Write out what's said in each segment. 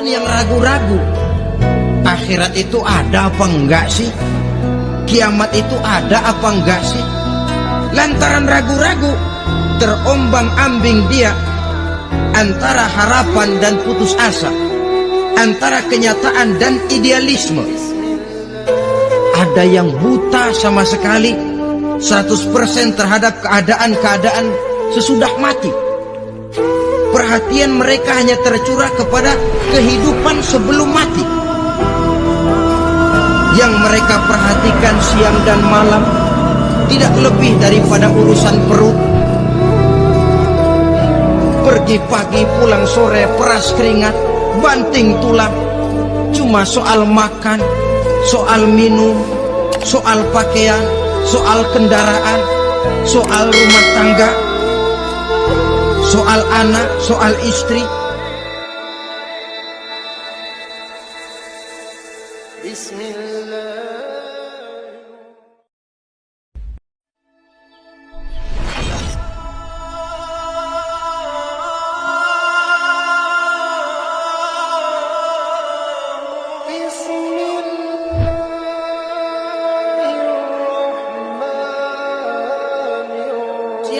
yang ragu-ragu, akhirat itu ada apa enggak sih? Kiamat itu ada apa enggak sih? Lantaran ragu-ragu, terombang-ambing dia antara harapan dan putus asa, antara kenyataan dan idealisme. Ada yang buta sama sekali 100% terhadap keadaan-keadaan sesudah mati. Perhatian mereka hanya tercurah kepada kehidupan sebelum mati. Yang mereka perhatikan siang dan malam tidak lebih daripada urusan perut. Pergi pagi pulang sore, peras keringat, banting tulang. Cuma soal makan, soal minum, soal pakaian, soal kendaraan, soal rumah tangga, soal anak, soal istri. Bismillah.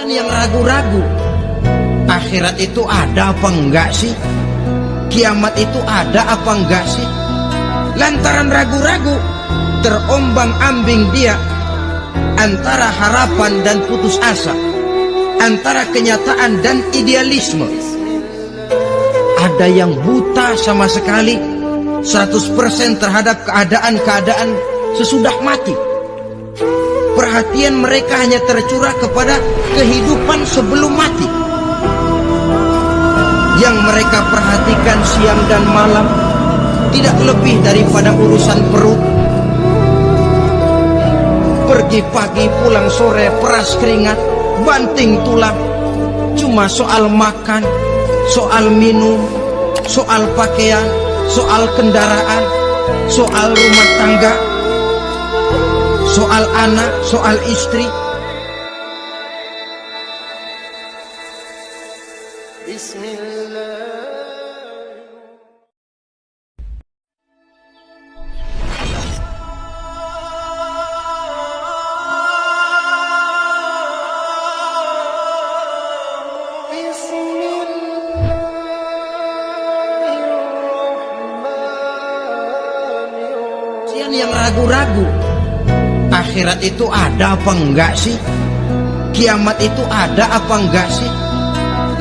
Yang ragu-ragu, akhirat itu ada apa enggak sih? Kiamat itu ada apa enggak sih? Lantaran ragu-ragu, terombang-ambing dia antara harapan dan putus asa, antara kenyataan dan idealisme. Ada yang buta sama sekali 100% terhadap keadaan-keadaan sesudah mati. Perhatian mereka hanya tercurah kepada kehidupan sebelum mati. Yang mereka perhatikan siang dan malam tidak lebih daripada urusan perut. Pergi pagi pulang sore, peras keringat, banting tulang. Cuma soal makan, soal minum, soal pakaian, soal kendaraan, soal rumah tangga, soal anak, soal istri. Bismillah. Yang ragu-ragu, akhirat itu ada apa enggak sih? Kiamat itu ada apa enggak sih?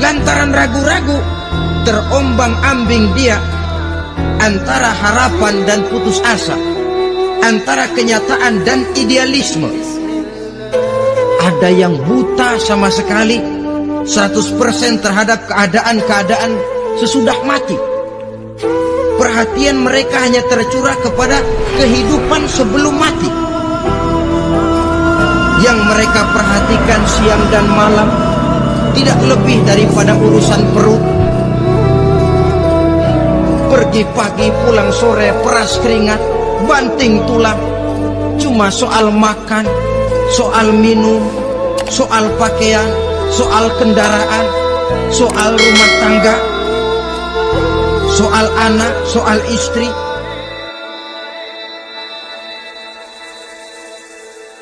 Lantaran ragu-ragu, terombang-ambing dia antara harapan dan putus asa, antara kenyataan dan idealisme. Ada yang buta sama sekali 100% terhadap keadaan-keadaan sesudah mati. Perhatian mereka hanya tercurah kepada kehidupan sebelum mati. Yang mereka perhatikan siang dan malam tidak lebih daripada urusan perut. Pergi pagi pulang sore, peras keringat, banting tulang. Cuma soal makan, soal minum, soal pakaian, soal kendaraan, soal rumah tangga, soal anak, soal istri.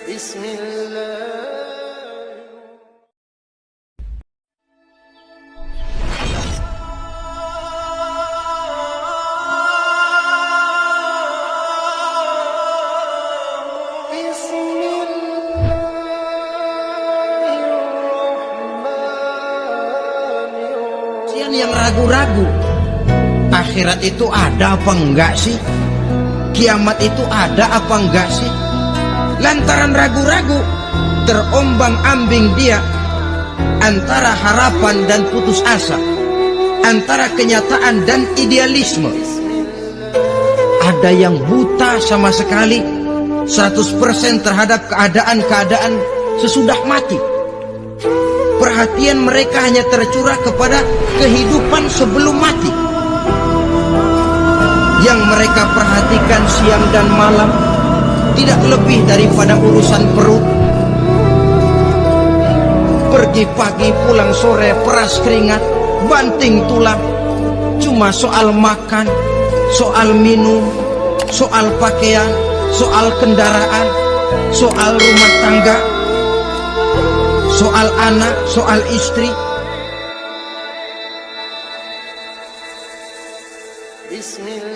Bismillah. Yang ragu-ragu, akhirat itu ada apa enggak sih? Kiamat itu ada apa enggak sih? Lantaran ragu-ragu, terombang-ambing dia antara harapan dan putus asa, antara kenyataan dan idealisme. Ada yang buta sama sekali 100% terhadap keadaan-keadaan sesudah mati. Perhatian mereka hanya tercurah kepada kehidupan sebelum mati. Yang mereka perhatikan siang dan malam tidak lebih daripada urusan perut. Pergi pagi pulang sore, peras keringat, banting tulang. Cuma soal makan, soal minum, soal pakaian, soal kendaraan, soal rumah tangga, soal anak, soal istri. Bismillah.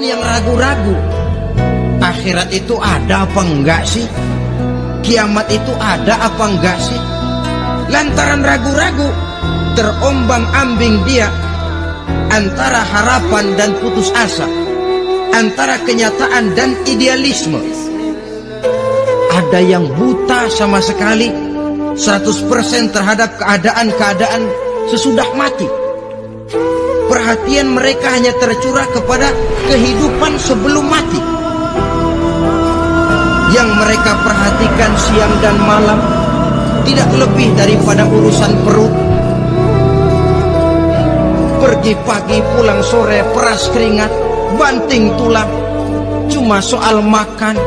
Yang ragu-ragu, akhirat itu ada apa enggak sih? Kiamat itu ada apa enggak sih? Lantaran ragu-ragu, terombang-ambing dia antara harapan dan putus asa, antara kenyataan dan idealisme. Ada yang buta sama sekali, 100% terhadap keadaan-keadaan sesudah mati. Perhatian mereka hanya tercurah kepada kehidupan sebelum mati. Yang mereka perhatikan siang dan malam tidak lebih daripada urusan perut. Pergi pagi pulang sore, peras keringat, banting tulang. Cuma soal makan,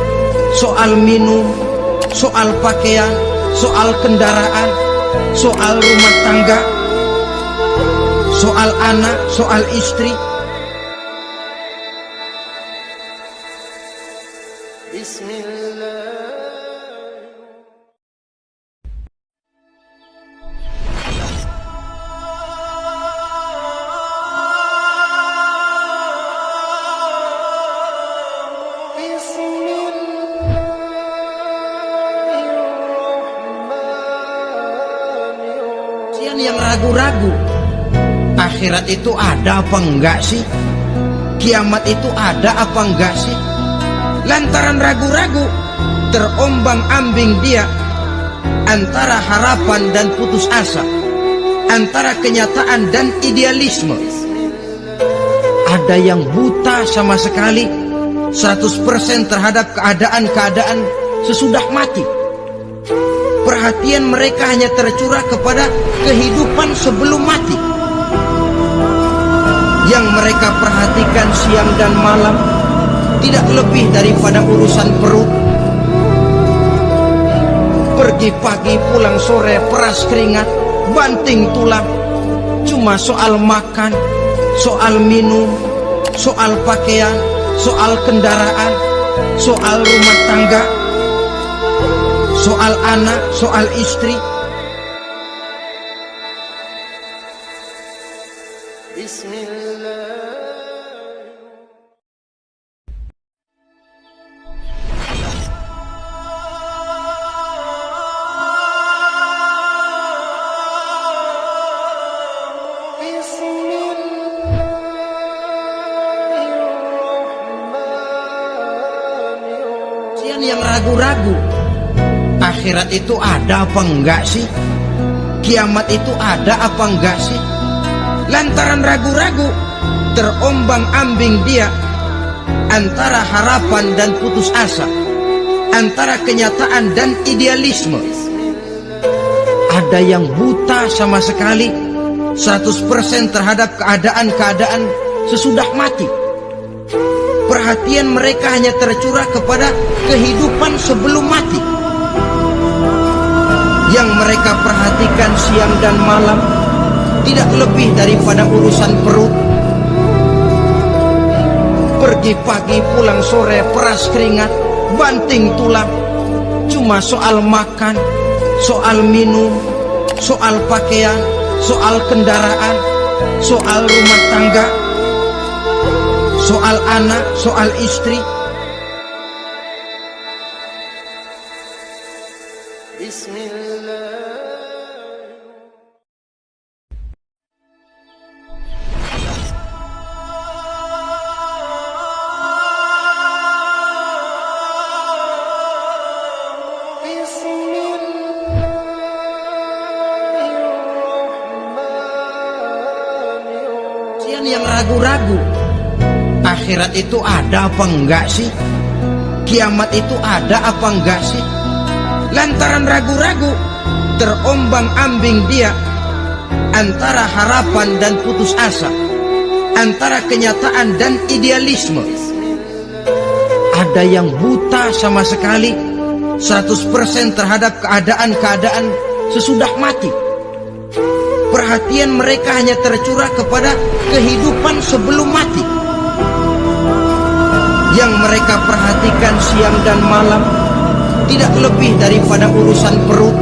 soal minum, soal pakaian, soal kendaraan, soal rumah tangga, soal anak, soal istri. Bismillah. Yang ragu-ragu, akhirat itu ada apa enggak sih? Kiamat itu ada apa enggak sih? Lantaran ragu-ragu, terombang-ambing dia antara harapan dan putus asa, antara kenyataan dan idealisme. Ada yang buta sama sekali, 100% terhadap keadaan-keadaan sesudah mati. Perhatian mereka hanya tercurah kepada kehidupan sebelum mati. Yang mereka perhatikan siang dan malam tidak lebih daripada urusan perut. Pergi pagi pulang sore, peras keringat, banting tulang. Cuma soal makan, soal minum, soal pakaian, soal kendaraan, soal rumah tangga, soal anak, soal istri. Bismillah. Yang ragu-ragu, akhirat itu ada apa enggak sih? Kiamat itu ada apa enggak sih? Lantaran ragu-ragu, terombang-ambing dia antara harapan dan putus asa, antara kenyataan dan idealisme. Ada yang buta sama sekali, 100% terhadap keadaan-keadaan sesudah mati. Perhatian mereka hanya tercurah kepada kehidupan sebelum mati. Yang mereka perhatikan siang dan malam tidak lebih daripada urusan perut. Pergi pagi pulang sore, peras keringat, banting tulang. Cuma soal makan, soal minum, soal pakaian, soal kendaraan, soal rumah tangga, soal anak, soal istri. Bismillah. Yang ragu-ragu, akhirat itu ada apa enggak sih? Kiamat itu ada apa enggak sih? Lantaran ragu-ragu, terombang-ambing dia antara harapan dan putus asa, antara kenyataan dan idealisme. Ada yang buta sama sekali, 100% terhadap keadaan-keadaan sesudah mati. Perhatian mereka hanya tercurah kepada kehidupan sebelum mati. Yang mereka perhatikan siang dan malam tidak lebih daripada urusan perut.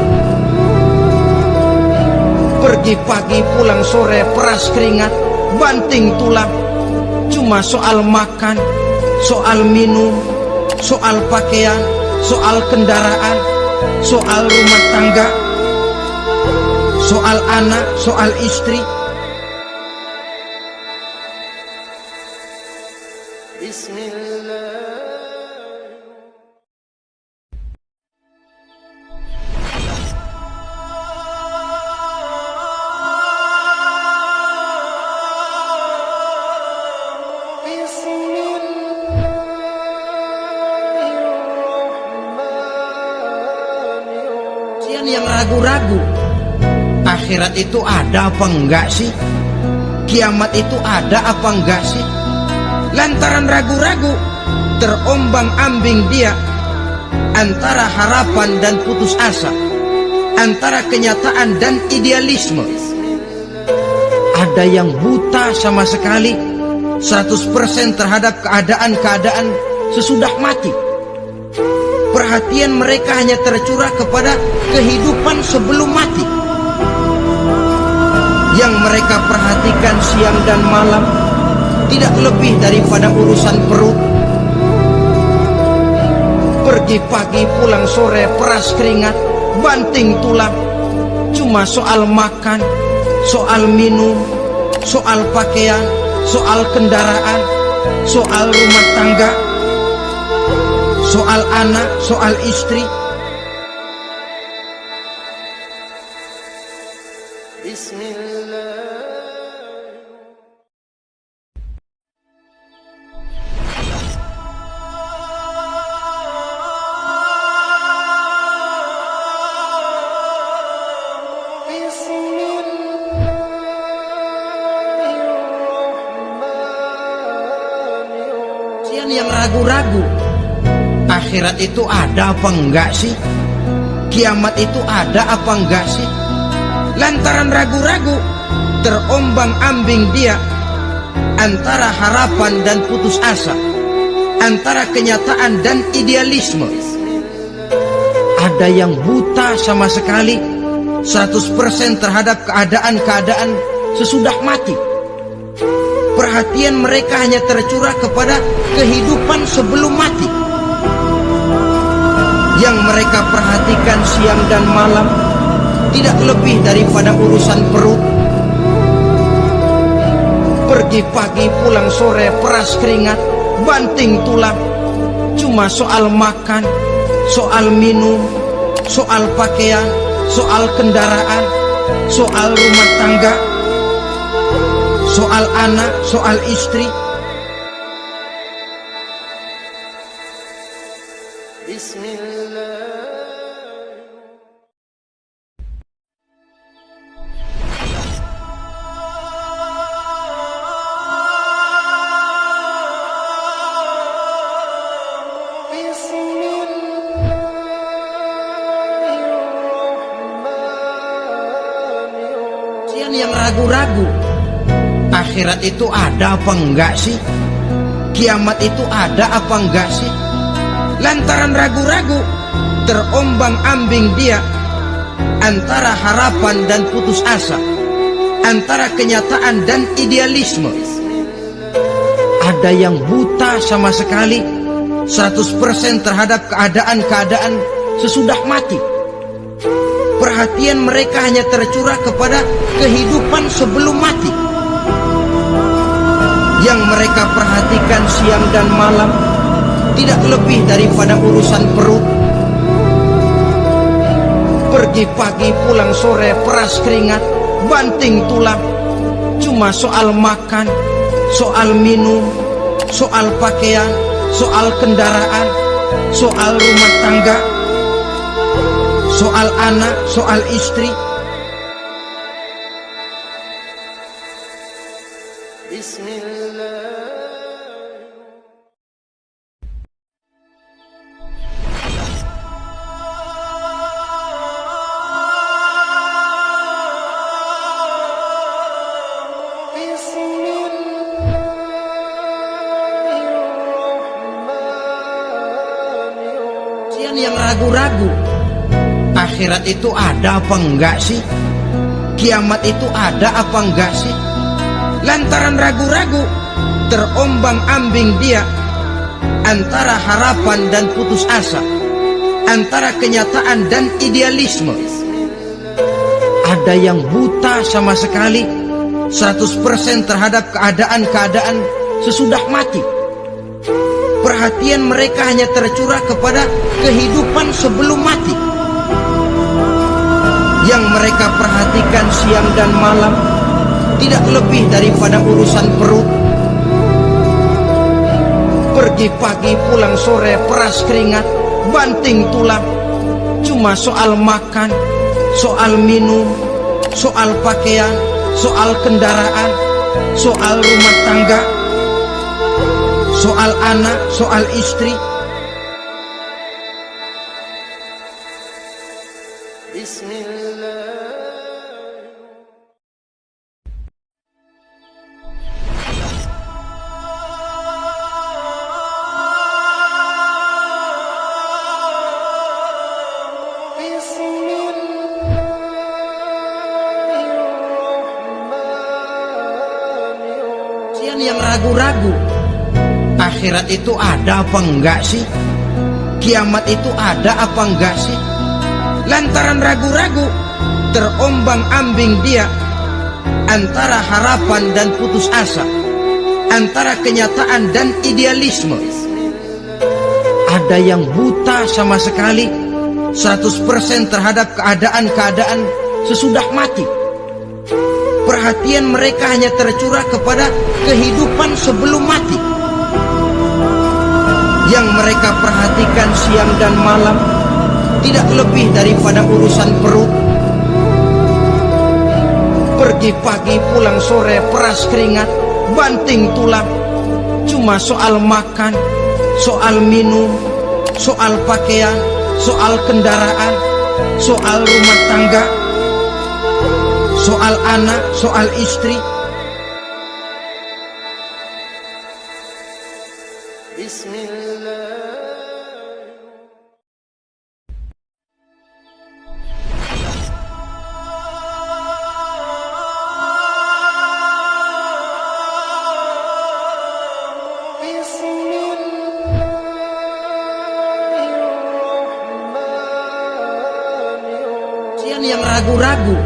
Pergi pagi pulang sore, peras keringat, banting tulang. Cuma soal makan, soal minum, soal pakaian, soal kendaraan, soal rumah tangga, soal anak, soal istri. Bismillah. Yang ragu-ragu, akhirat itu ada apa enggak sih? Kiamat itu ada apa enggak sih? Lantaran ragu-ragu, terombang-ambing dia antara harapan dan putus asa, antara kenyataan dan idealisme. Ada yang buta sama sekali, 100% terhadap keadaan-keadaan sesudah mati. Perhatian mereka hanya tercurah kepada kehidupan sebelum mati. Yang mereka perhatikan siang dan malam tidak lebih daripada urusan perut. Pergi pagi pulang sore, peras keringat, banting tulang. Cuma soal makan, soal minum, soal pakaian, soal kendaraan, soal rumah tangga, soal anak, soal istri. Bismillah. Yang ragu-ragu, akhirat itu ada apa enggak sih? Kiamat itu ada apa enggak sih? Lantaran ragu-ragu, terombang-ambing dia antara harapan dan putus asa, antara kenyataan dan idealisme. Ada yang buta sama sekali, 100% terhadap keadaan-keadaan sesudah mati. Perhatian mereka hanya tercurah kepada kehidupan sebelum mati. Yang mereka perhatikan siang dan malam tidak lebih daripada urusan perut. Pergi pagi pulang sore, peras keringat, banting tulang. Cuma soal makan, soal minum, soal pakaian, soal kendaraan, soal rumah tangga, soal anak, soal istri. Bismillah. Yang ragu-ragu, akhirat itu ada apa enggak sih? Kiamat itu ada apa enggak sih? Lantaran ragu-ragu, terombang-ambing dia antara harapan dan putus asa, antara kenyataan dan idealisme. Ada yang buta sama sekali, 100% terhadap keadaan-keadaan sesudah mati. Perhatian mereka hanya tercurah kepada kehidupan sebelum mati. Yang mereka perhatikan siang dan malam tidak lebih daripada urusan perut. Pergi pagi pulang sore, peras keringat, banting tulang. Cuma soal makan, soal minum, soal pakaian, soal kendaraan, soal rumah tangga, soal anak, soal istri. ragu-ragu, akhirat itu ada apa enggak sih? Kiamat itu ada apa enggak sih? Lantaran ragu-ragu, terombang-ambing dia antara harapan dan putus asa, antara kenyataan dan idealisme. Ada yang buta sama sekali, 100% terhadap keadaan-keadaan sesudah mati. Perhatian mereka hanya tercurah kepada kehidupan sebelum mati. Yang mereka perhatikan siang dan malam tidak lebih daripada urusan perut. Pergi pagi pulang sore, peras keringat, banting tulang. Cuma soal makan, soal minum, soal pakaian, soal kendaraan, soal rumah tangga, soal anak, soal istri. Yang ragu-ragu, akhirat itu ada apa enggak sih? Kiamat itu ada apa enggak sih? Lantaran ragu-ragu, terombang-ambing dia antara harapan dan putus asa, antara kenyataan dan idealisme. Ada yang buta sama sekali, 100% terhadap keadaan-keadaan sesudah mati. Perhatian mereka hanya tercurah kepada kehidupan sebelum mati. Yang mereka perhatikan siang dan malam tidak lebih daripada urusan perut. Pergi pagi pulang sore, peras keringat, banting tulang. Cuma soal makan, soal minum, soal pakaian, soal kendaraan, soal rumah tangga, soal anak, soal istri. Bismillah. Yang ragu-ragu,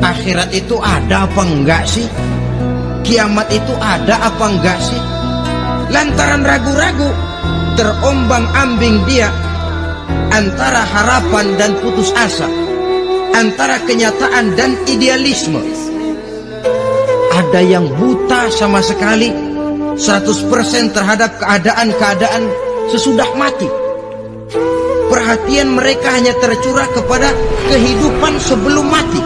akhirat itu ada apa enggak sih? Kiamat itu ada apa enggak sih? Lantaran ragu-ragu, terombang-ambing dia antara harapan dan putus asa, antara kenyataan dan idealisme. Ada yang buta sama sekali, 100% terhadap keadaan-keadaan sesudah mati. Perhatian mereka hanya tercurah kepada kehidupan sebelum mati.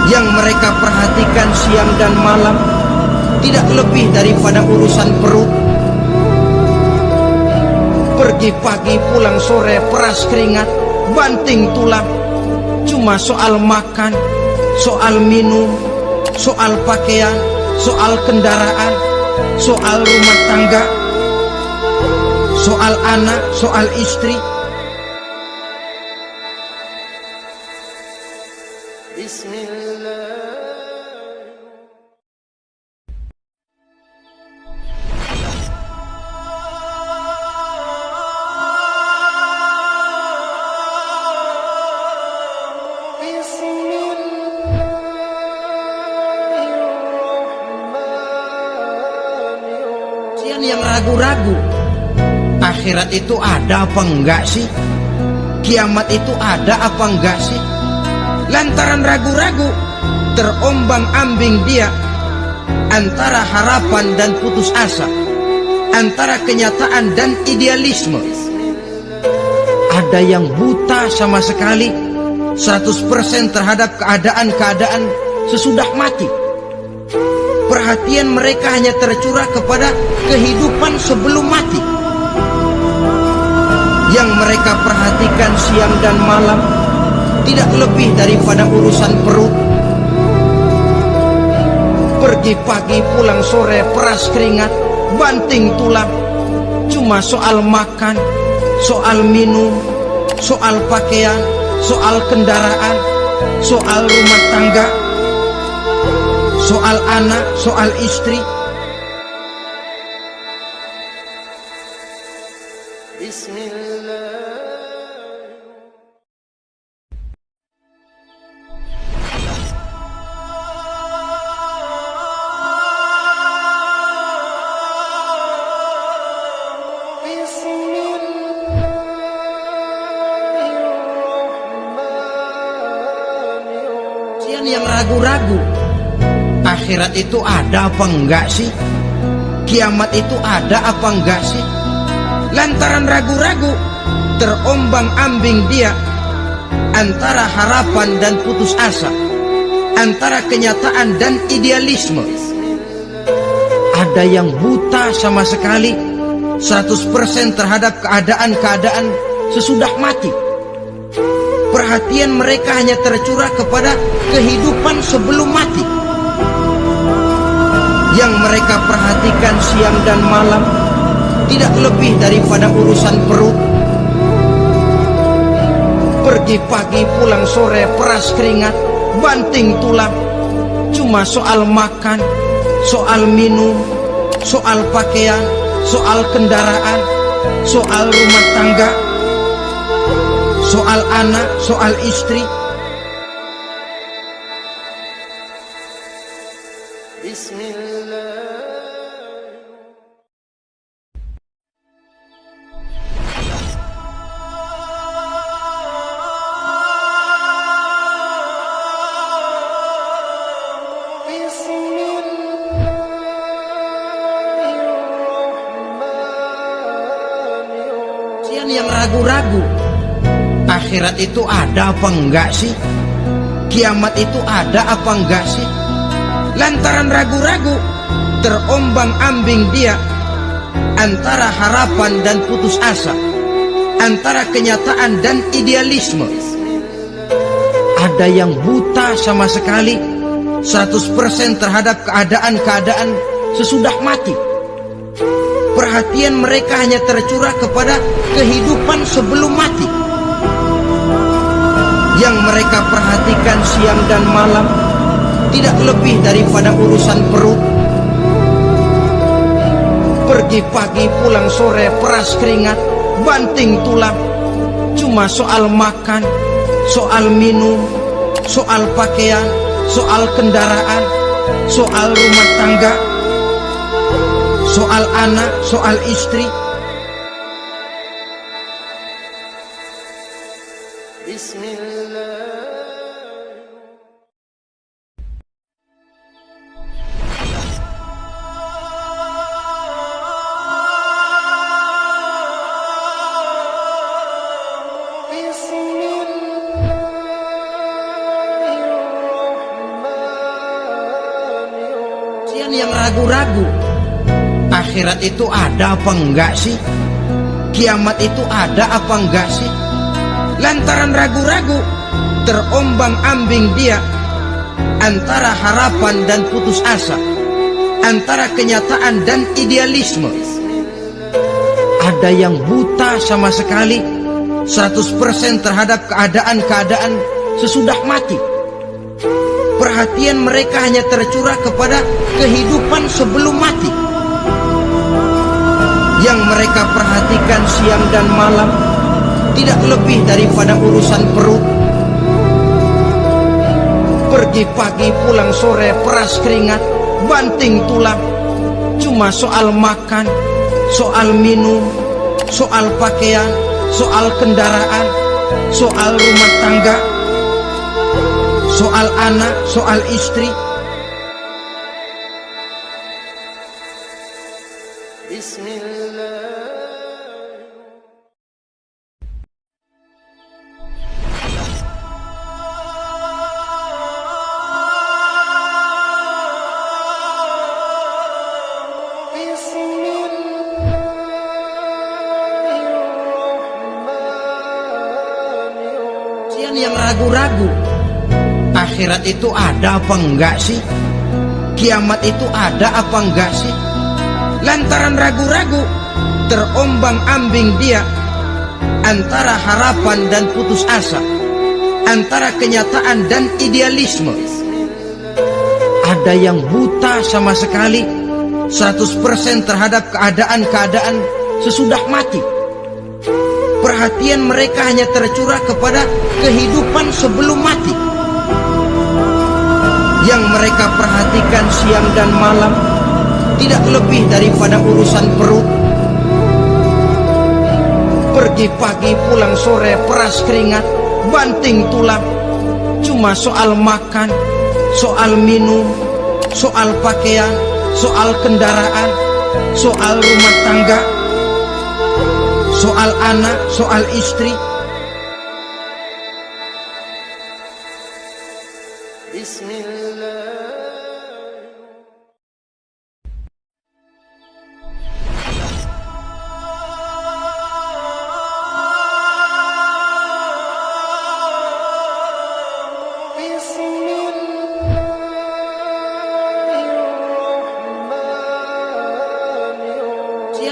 Yang mereka perhatikan siang dan malam tidak lebih daripada urusan perut. Pergi pagi pulang sore, peras keringat, banting tulang. Cuma soal makan, soal minum, soal pakaian, soal kendaraan, soal rumah tangga, soal anak, soal istri. Bismillah. Yang ragu-ragu, akhirat itu ada apa enggak sih? Kiamat itu ada apa enggak sih? Lantaran ragu-ragu, terombang-ambing dia antara harapan dan putus asa, antara kenyataan dan idealisme. Ada yang buta sama sekali, 100% terhadap keadaan-keadaan sesudah mati. Perhatian mereka hanya tercurah kepada kehidupan sebelum mati. Yang mereka perhatikan siang dan malam tidak lebih daripada urusan perut. Pergi pagi pulang sore, peras keringat, banting tulang. Cuma soal makan, soal minum, soal pakaian, soal kendaraan, soal rumah tangga, soal anak, soal istri. Bismillah. Yang ragu-ragu akhirat itu ada apa enggak sih, kiamat itu ada apa enggak sih. Lantaran ragu-ragu terombang-ambing dia antara harapan dan putus asa, antara kenyataan dan idealisme. Ada yang buta sama sekali 100% terhadap keadaan-keadaan sesudah mati. Perhatian mereka hanya tercurah kepada kehidupan sebelum mati. Yang mereka perhatikan siang dan malam tidak lebih daripada urusan perut. Pergi pagi pulang sore, peras keringat, banting tulang. Cuma soal makan, soal minum, soal pakaian, soal kendaraan, soal rumah tangga, soal anak, soal istri. Bismillah. Yang ragu-ragu akhirat itu ada apa enggak sih, kiamat itu ada apa enggak sih. Lantaran ragu-ragu terombang-ambing dia antara harapan dan putus asa, antara kenyataan dan idealisme. Ada yang buta sama sekali 100% terhadap keadaan-keadaan sesudah mati. Perhatian mereka hanya tercurah kepada kehidupan sebelum mati. Yang mereka perhatikan siang dan malam tidak lebih daripada urusan perut. Pergi pagi pulang sore, peras keringat, banting tulang. Cuma soal makan, soal minum, soal pakaian, soal kendaraan, soal rumah tangga, soal anak, soal istri. Bismillah. Yang ragu-ragu akhirat itu ada apa enggak sih, kiamat itu ada apa enggak sih. Lantaran ragu-ragu terombang-ambing dia antara harapan dan putus asa, antara kenyataan dan idealisme. Ada yang buta sama sekali 100% terhadap keadaan-keadaan sesudah mati. Perhatian mereka hanya tercurah kepada kehidupan sebelum mati. Yang mereka perhatikan siang dan malam tidak lebih daripada urusan perut. Pergi pagi pulang sore, peras keringat, banting tulang. Cuma soal makan, soal minum, soal pakaian, soal kendaraan, soal rumah tangga, soal anak, soal istri. Bismillah. Yang ragu-ragu akhirat itu ada apa enggak sih, kiamat itu ada apa enggak sih. Lantaran ragu-ragu terombang-ambing dia antara harapan dan putus asa, antara kenyataan dan idealisme. Ada yang buta sama sekali, 100% terhadap keadaan-keadaan sesudah mati. Perhatian mereka hanya tercurah kepada kehidupan sebelum mati. Yang mereka perhatikan siang dan malam tidak lebih daripada urusan perut. Pergi pagi pulang sore, peras keringat, banting tulang. Cuma soal makan, soal minum, soal pakaian, soal kendaraan, soal rumah tangga, soal anak, soal istri. Bismillah.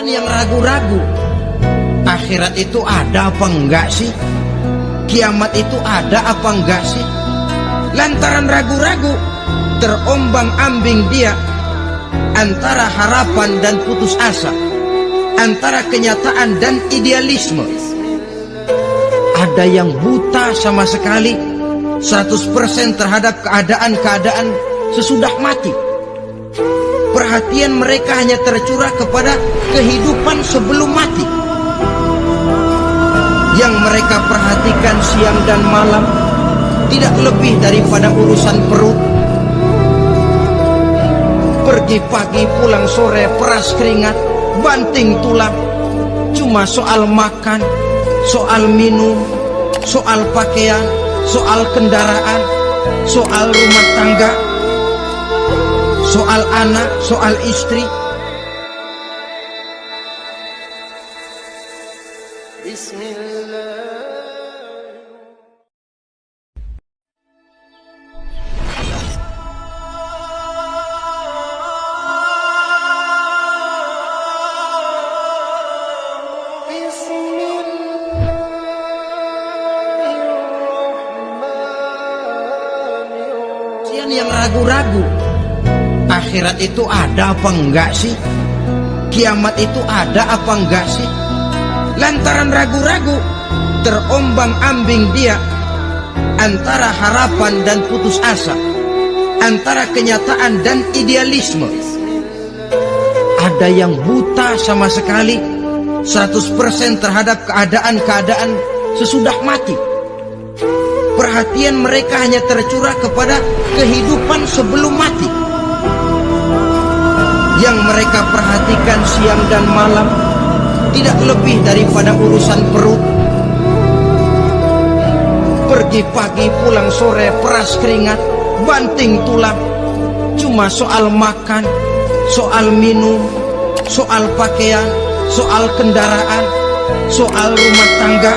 Yang ragu-ragu, akhirat itu ada apa enggak sih? Kiamat itu ada apa enggak sih? Lantaran ragu-ragu, terombang-ambing dia antara harapan dan putus asa, antara kenyataan dan idealisme. Ada yang buta sama sekali, 100% terhadap keadaan-keadaan sesudah mati. Perhatian mereka hanya tercurah kepada kehidupan sebelum mati. Yang mereka perhatikan siang dan malam tidak lebih daripada urusan perut. Pergi pagi pulang sore, peras keringat, banting tulang. Cuma soal makan, soal minum, soal pakaian, soal kendaraan, soal rumah tangga, soal anak, soal istri. Bismillah. Yang ragu-ragu, akhirat itu ada apa enggak sih? Kiamat itu ada apa enggak sih? Lantaran ragu-ragu, terombang-ambing dia antara harapan dan putus asa, antara kenyataan dan idealisme. Ada yang buta sama sekali, 100% terhadap keadaan-keadaan sesudah mati. Perhatian mereka hanya tercurah kepada kehidupan sebelum mati. Yang mereka perhatikan siang dan malam tidak lebih daripada urusan perut. Pergi pagi pulang sore, peras keringat, banting tulang. Cuma soal makan, soal minum, soal pakaian, soal kendaraan, soal rumah tangga,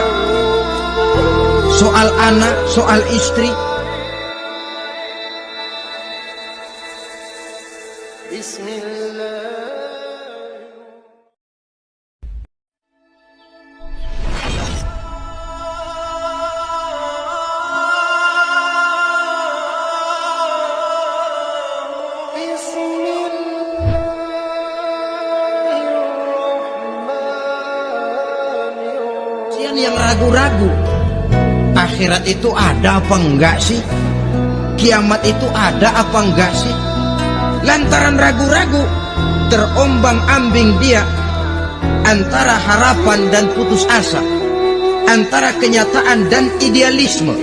soal anak, soal istri. Bismillah. Yang ragu-ragu, akhirat itu ada apa enggak sih? Kiamat itu ada apa enggak sih? Lantaran ragu-ragu, terombang-ambing dia antara harapan dan putus asa, antara kenyataan dan idealisme.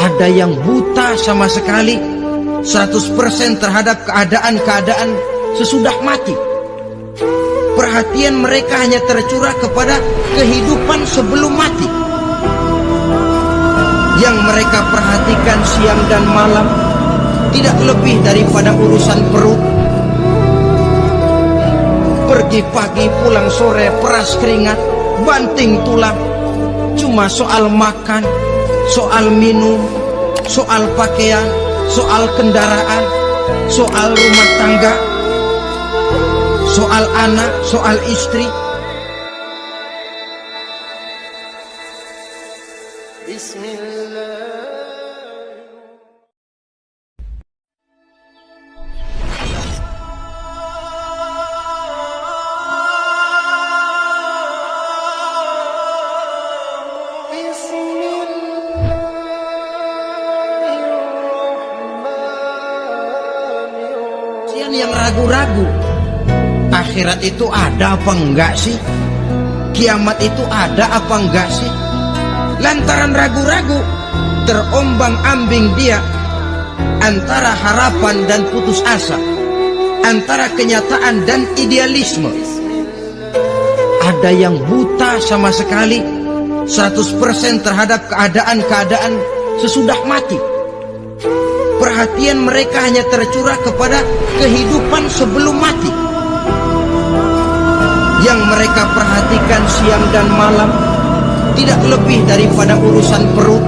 Ada yang buta sama sekali, 100% terhadap keadaan-keadaan sesudah mati. Perhatian mereka hanya tercurah kepada kehidupan sebelum mati. Yang mereka perhatikan siang dan malam tidak lebih daripada urusan perut. Pergi pagi pulang sore, peras keringat, banting tulang. Cuma soal makan, soal minum, soal pakaian, soal kendaraan, soal rumah tangga, soal anak, soal istri. Bismillah. Yang ragu-ragu akhirat itu ada apa enggak sih, kiamat itu ada apa enggak sih. Lantaran ragu-ragu, terombang-ambing dia antara harapan dan putus asa, antara kenyataan dan idealisme. Ada yang buta sama sekali 100% terhadap keadaan-keadaan sesudah mati. Perhatian mereka hanya tercurah kepada kehidupan sebelum mati. Yang mereka perhatikan siang dan malam tidak lebih daripada urusan perut.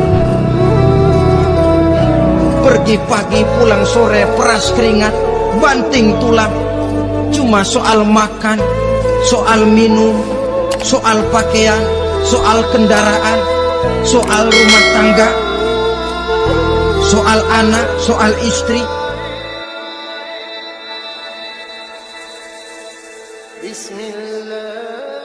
Pergi pagi pulang sore, peras keringat, banting tulang. Cuma soal makan, soal minum, soal pakaian, soal kendaraan, soal rumah tangga, soal anak, soal istri. Bismillah.